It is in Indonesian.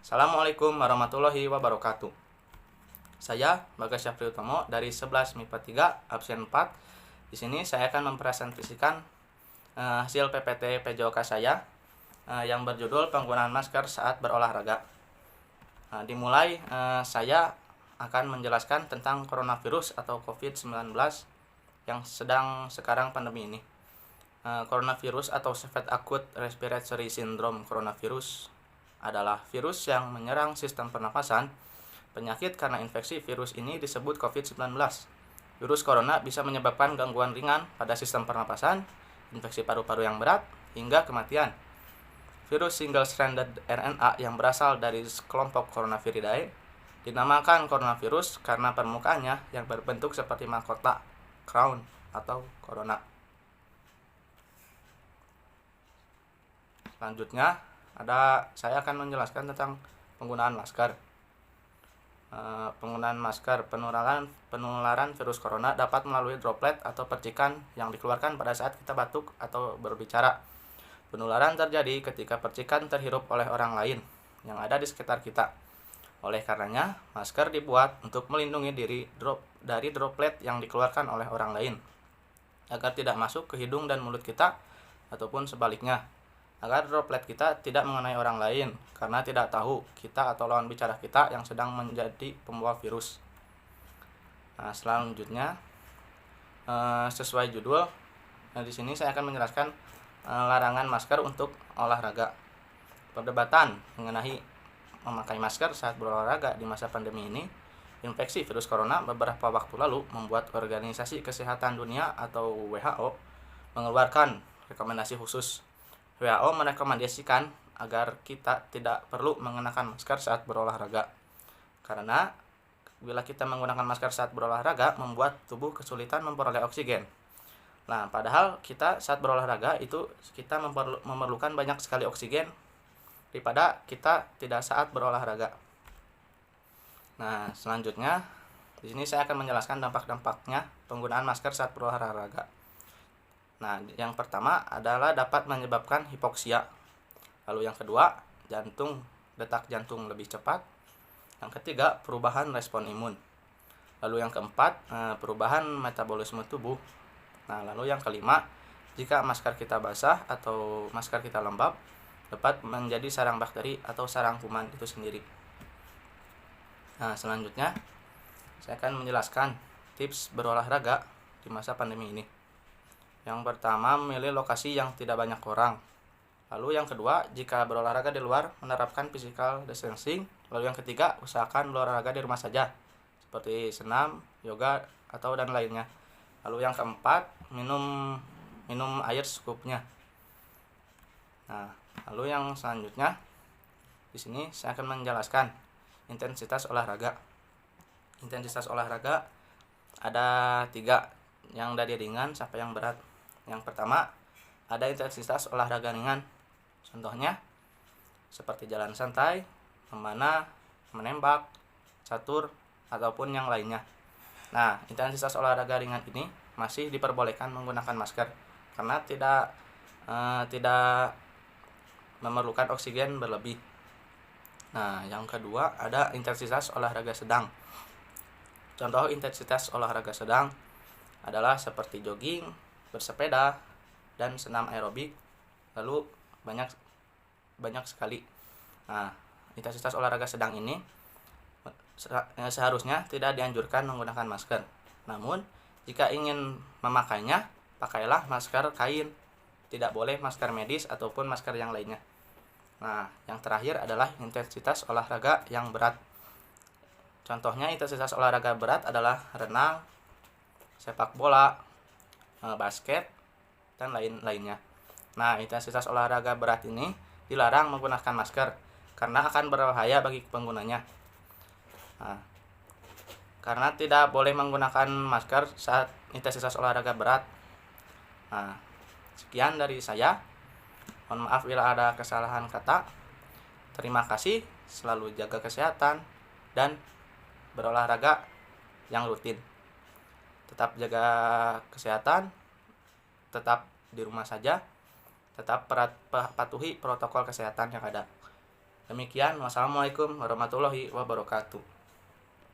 Assalamualaikum warahmatullahi wabarakatuh. Saya Bagas Syafri Utomo dari 11 MIPA 3 absen 4. Di sini saya akan mempresentasikan hasil PPT PJOK saya yang berjudul penggunaan masker saat berolahraga. Dimulai saya akan menjelaskan tentang coronavirus atau COVID-19 yang sedang sekarang pandemi ini. Coronavirus atau Severe Acute Respiratory Syndrome coronavirus adalah virus yang menyerang sistem pernapasan. Penyakit karena infeksi virus ini disebut COVID-19. Virus corona bisa menyebabkan gangguan ringan pada sistem pernapasan, infeksi paru-paru yang berat, hingga kematian. Virus single-stranded RNA yang berasal dari kelompok Coronaviridae dinamakan coronavirus karena permukaannya yang berbentuk seperti mahkota crown atau corona. Selanjutnya, saya akan menjelaskan tentang penggunaan masker. Penggunaan masker, penularan virus corona dapat melalui droplet atau percikan yang dikeluarkan pada saat kita batuk atau berbicara. Penularan terjadi ketika percikan terhirup oleh orang lain yang ada di sekitar kita. Oleh karenanya, masker dibuat untuk melindungi diri dari droplet yang dikeluarkan oleh orang lain, agar tidak masuk ke hidung dan mulut kita, ataupun sebaliknya, agar droplet kita tidak mengenai orang lain, karena tidak tahu kita atau lawan bicara kita yang sedang menjadi pembawa virus. Selanjutnya, sesuai judul, di sini saya akan menjelaskan larangan masker untuk olahraga. Perdebatan mengenai memakai masker saat berolahraga di masa pandemi ini, infeksi virus corona beberapa waktu lalu membuat Organisasi Kesehatan Dunia atau WHO mengeluarkan rekomendasi khusus. WHO merekomendasikan agar kita tidak perlu mengenakan masker saat berolahraga, karena bila kita menggunakan masker saat berolahraga membuat tubuh kesulitan memperoleh oksigen. Nah, padahal kita saat berolahraga itu kita memerlukan banyak sekali oksigen daripada kita tidak saat berolahraga. Nah, selanjutnya di sini saya akan menjelaskan dampak-dampaknya penggunaan masker saat berolahraga. Nah, yang pertama adalah dapat menyebabkan hipoksia. Lalu yang kedua, detak jantung lebih cepat. Yang ketiga, perubahan respon imun. Lalu yang keempat, perubahan metabolisme tubuh. Nah, lalu yang kelima, jika masker kita basah atau masker kita lembab, dapat menjadi sarang bakteri atau sarang kuman itu sendiri. Nah, selanjutnya saya akan menjelaskan tips berolahraga di masa pandemi ini. Yang pertama, memilih lokasi yang tidak banyak orang. Lalu yang kedua, jika berolahraga di luar, menerapkan physical distancing. Lalu yang ketiga, usahakan berolahraga di rumah saja, seperti senam, yoga, atau dan lainnya. Lalu yang keempat, minum air secukupnya. Nah, lalu yang selanjutnya, di sini saya akan menjelaskan intensitas olahraga. Intensitas olahraga ada 3, yang dari ringan sampai yang berat. Yang pertama, ada intensitas olahraga ringan. Contohnya, seperti jalan santai, memanah, menembak, catur, ataupun yang lainnya. Nah, intensitas olahraga ringan ini masih diperbolehkan menggunakan masker, karena tidak memerlukan oksigen berlebih. Nah, yang kedua, ada intensitas olahraga sedang. Contoh intensitas olahraga sedang adalah seperti jogging, bersepeda, dan senam aerobik. Lalu banyak sekali. Nah, intensitas olahraga sedang ini seharusnya tidak dianjurkan menggunakan masker. Namun, jika ingin memakainya, pakailah masker kain. Tidak boleh masker medis ataupun masker yang lainnya. Nah, yang terakhir adalah intensitas olahraga yang berat. Contohnya intensitas olahraga berat adalah renang, sepak bola, basket, dan lainnya. Nah, intensitas olahraga berat ini dilarang menggunakan masker karena akan berbahaya bagi penggunanya. Nah, karena tidak boleh menggunakan masker saat intensitas olahraga berat. Nah, sekian dari saya. Mohon maaf bila ada kesalahan kata. Terima kasih, selalu jaga kesehatan dan berolahraga yang rutin. Tetap jaga kesehatan, tetap di rumah saja, tetap patuhi protokol kesehatan yang ada. Demikian, wassalamualaikum warahmatullahi wabarakatuh.